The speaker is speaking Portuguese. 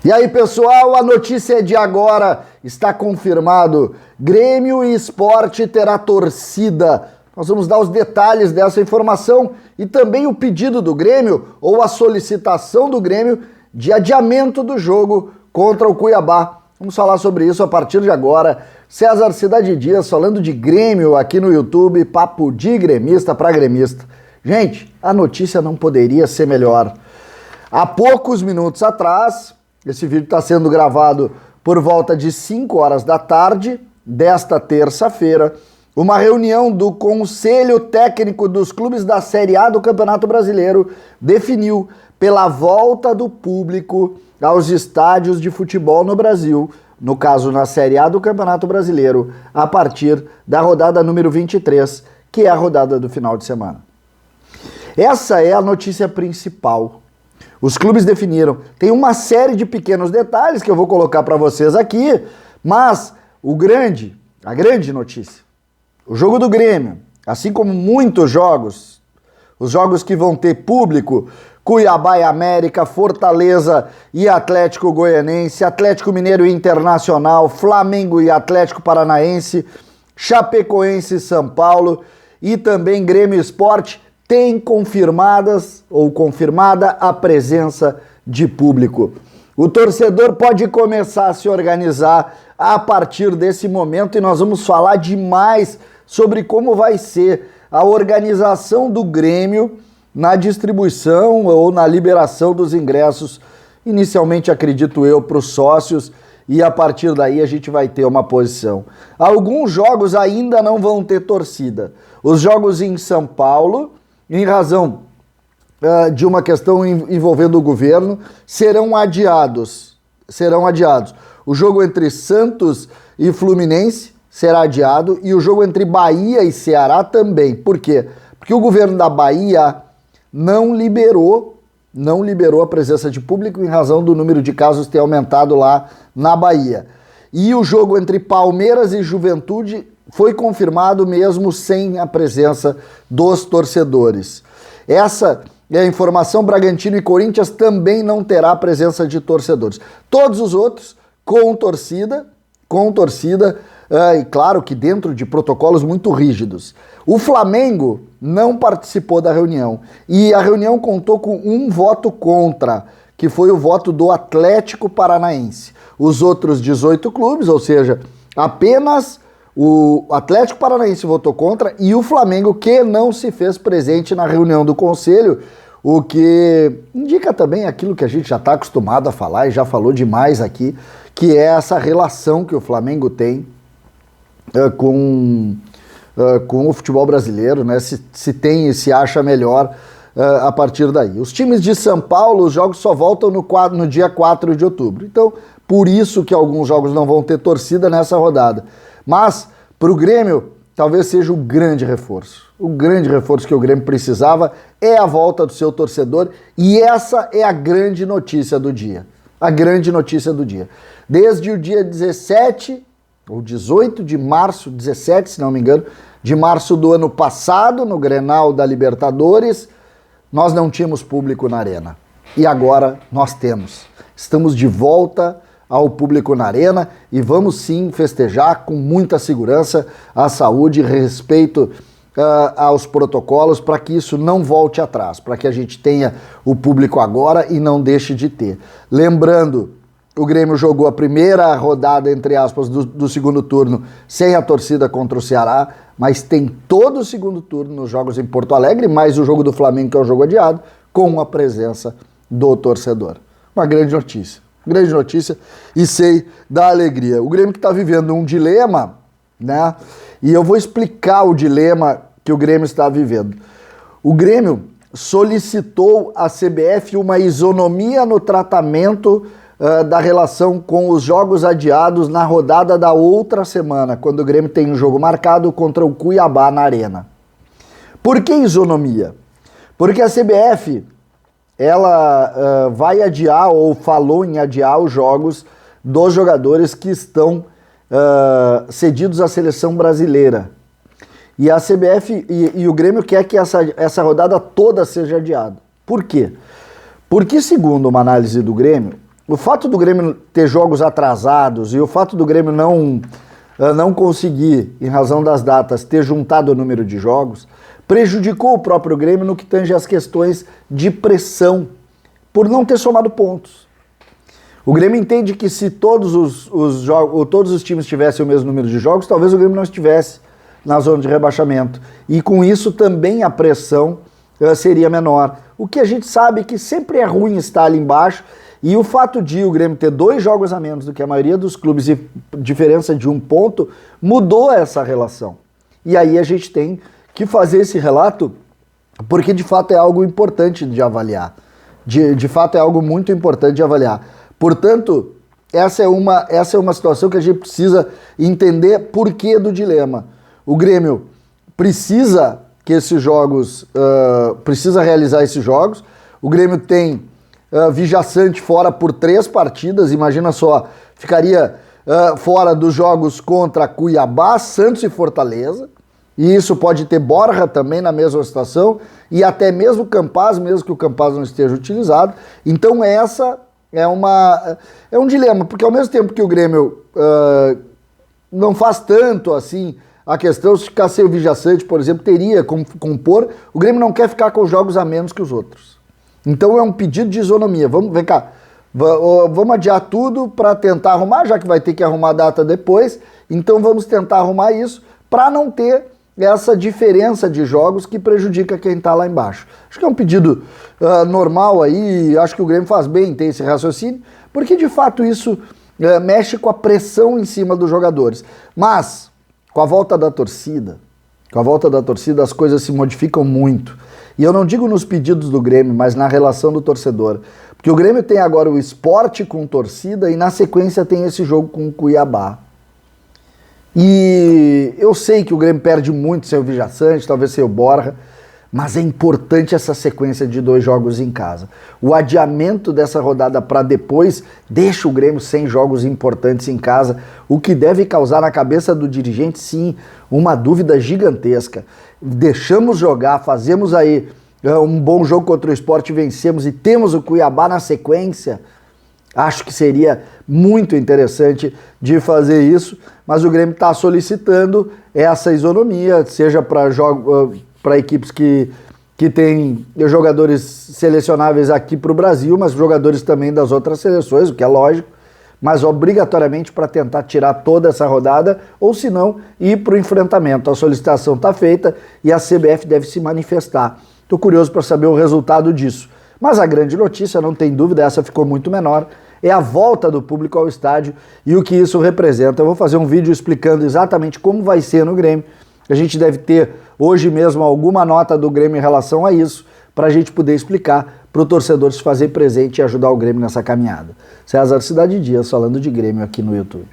E aí, pessoal, a notícia é de agora, está confirmado, Grêmio e Sport terá torcida. Nós vamos dar os detalhes dessa informação e também o pedido do Grêmio ou a solicitação do Grêmio de adiamento do jogo contra o Cuiabá. Vamos falar sobre isso a partir de agora. César Cidade Dias falando de Grêmio aqui no YouTube, papo de gremista para gremista. Gente, a notícia não poderia ser melhor. Há poucos minutos atrás, esse vídeo está sendo gravado por volta de 5 horas da tarde desta terça-feira, uma reunião do Conselho Técnico dos clubes da Série A do Campeonato Brasileiro definiu pela volta do público aos estádios de futebol no Brasil, no caso na Série A do Campeonato Brasileiro, a partir da rodada número 23, que é a rodada do final de semana. Essa é a notícia principal. Os clubes definiram. Tem uma série de pequenos detalhes que eu vou colocar para vocês aqui, mas a grande notícia, o jogo do Grêmio, assim como muitos jogos, os jogos que vão ter público, Cuiabá e América, Fortaleza e Atlético Goianense, Atlético Mineiro e Internacional, Flamengo e Atlético Paranaense, Chapecoense e São Paulo e também Grêmio Sport, tem confirmada a presença de público. O torcedor pode começar a se organizar a partir desse momento e nós vamos falar demais sobre como vai ser a organização do Grêmio na distribuição ou na liberação dos ingressos, inicialmente, acredito eu, para os sócios, e a partir daí a gente vai ter uma posição. Alguns jogos ainda não vão ter torcida. Os jogos em São Paulo, em razão de uma questão envolvendo o governo, serão adiados. O jogo entre Santos e Fluminense será adiado e o jogo entre Bahia e Ceará também. Por quê? Porque o governo da Bahia não liberou a presença de público em razão do número de casos ter aumentado lá na Bahia. E o jogo entre Palmeiras e Juventude foi confirmado mesmo sem a presença dos torcedores. Essa é a informação. Bragantino e Corinthians também não terá a presença de torcedores. Todos os outros com torcida, e claro que dentro de protocolos muito rígidos. O Flamengo não participou da reunião e a reunião contou com um voto contra, que foi o voto do Atlético Paranaense. Os outros 18 clubes, ou seja, apenas o Atlético Paranaense votou contra e o Flamengo, que não se fez presente na reunião do Conselho, o que indica também aquilo que a gente já está acostumado a falar e já falou demais aqui, que é essa relação que o Flamengo tem com o futebol brasileiro, né? Se tem e se acha melhor a partir daí. Os times de São Paulo, os jogos só voltam no dia 4 de outubro. Então, por isso que alguns jogos não vão ter torcida nessa rodada. Mas, para o Grêmio, talvez seja o grande reforço. O grande reforço que o Grêmio precisava é a volta do seu torcedor e essa é a grande notícia do dia. A grande notícia do dia. Desde o dia 17 ou 18 de março, 17, se não me engano, de março do ano passado, no Grenal da Libertadores, nós não tínhamos público na arena. E agora nós temos. Estamos de volta ao público na arena e vamos sim festejar com muita segurança a saúde e respeito aos protocolos para que isso não volte atrás, para que a gente tenha o público agora e não deixe de ter. Lembrando, o Grêmio jogou a primeira rodada, entre aspas, do segundo turno sem a torcida contra o Ceará, mas tem todo o segundo turno nos jogos em Porto Alegre, mais o jogo do Flamengo, que é o jogo adiado, com a presença do torcedor. Uma grande notícia e sei da alegria. O Grêmio que está vivendo um dilema, né? E eu vou explicar o dilema que o Grêmio está vivendo. O Grêmio solicitou à CBF uma isonomia no tratamento da relação com os jogos adiados na rodada da outra semana, quando o Grêmio tem um jogo marcado contra o Cuiabá na Arena. Por que isonomia? Porque a CBF ela vai adiar ou falou em adiar os jogos dos jogadores que estão cedidos à seleção brasileira. E a CBF e o Grêmio quer que essa rodada toda seja adiada. Por quê? Porque, segundo uma análise do Grêmio, o fato do Grêmio ter jogos atrasados e o fato do Grêmio não conseguir, em razão das datas, ter juntado o número de jogos, prejudicou o próprio Grêmio no que tange às questões de pressão, por não ter somado pontos. O Grêmio entende que se todos os times tivessem o mesmo número de jogos, talvez o Grêmio não estivesse na zona de rebaixamento. E com isso também a pressão seria menor. O que a gente sabe que sempre é ruim estar ali embaixo, e o fato de o Grêmio ter 2 jogos a menos do que a maioria dos clubes e diferença de 1 ponto, mudou essa relação. E aí a gente tem que fazer esse relato, porque de fato é algo importante de avaliar. De fato é algo muito importante de avaliar. Portanto, essa é uma situação que a gente precisa entender porquê do dilema. O Grêmio precisa que esses jogos, precisa realizar esses jogos. O Grêmio tem Vijaçante fora por 3 partidas, imagina só, ficaria fora dos jogos contra Cuiabá, Santos e Fortaleza. E isso pode ter Borja também na mesma situação, e até mesmo Campaz, mesmo que o Campaz não esteja utilizado. Então essa é um dilema, porque ao mesmo tempo que o Grêmio não faz tanto assim a questão, se ficar sem o Vijaçante, por exemplo, teria como compor, o Grêmio não quer ficar com jogos a menos que os outros. Então é um pedido de isonomia. Vem cá, vamos adiar tudo para tentar arrumar, já que vai ter que arrumar a data depois, então vamos tentar arrumar isso para não ter essa diferença de jogos que prejudica quem está lá embaixo. Acho que é um pedido normal aí, acho que o Grêmio faz bem em ter esse raciocínio, porque de fato isso mexe com a pressão em cima dos jogadores. Mas, com a volta da torcida, as coisas se modificam muito. E eu não digo nos pedidos do Grêmio, mas na relação do torcedor. Porque o Grêmio tem agora o Sport com torcida e na sequência tem esse jogo com o Cuiabá. E eu sei que o Grêmio perde muito sem o Vijaçante, talvez sem o Borja, mas é importante essa sequência de 2 jogos em casa. O adiamento dessa rodada para depois deixa o Grêmio sem jogos importantes em casa, o que deve causar na cabeça do dirigente, sim, uma dúvida gigantesca. Deixamos jogar, fazemos aí um bom jogo contra o Sport, vencemos e temos o Cuiabá na sequência. Acho que seria muito interessante de fazer isso, mas o Grêmio está solicitando essa isonomia, seja para equipes que têm jogadores selecionáveis aqui para o Brasil, mas jogadores também das outras seleções, o que é lógico, mas obrigatoriamente para tentar tirar toda essa rodada, ou se não, ir para o enfrentamento. A solicitação está feita e a CBF deve se manifestar. Estou curioso para saber o resultado disso. Mas a grande notícia, não tem dúvida, essa ficou muito menor, é a volta do público ao estádio e o que isso representa. Eu vou fazer um vídeo explicando exatamente como vai ser no Grêmio. A gente deve ter hoje mesmo alguma nota do Grêmio em relação a isso, para a gente poder explicar para o torcedor se fazer presente e ajudar o Grêmio nessa caminhada. César Cidade Dias falando de Grêmio aqui no YouTube.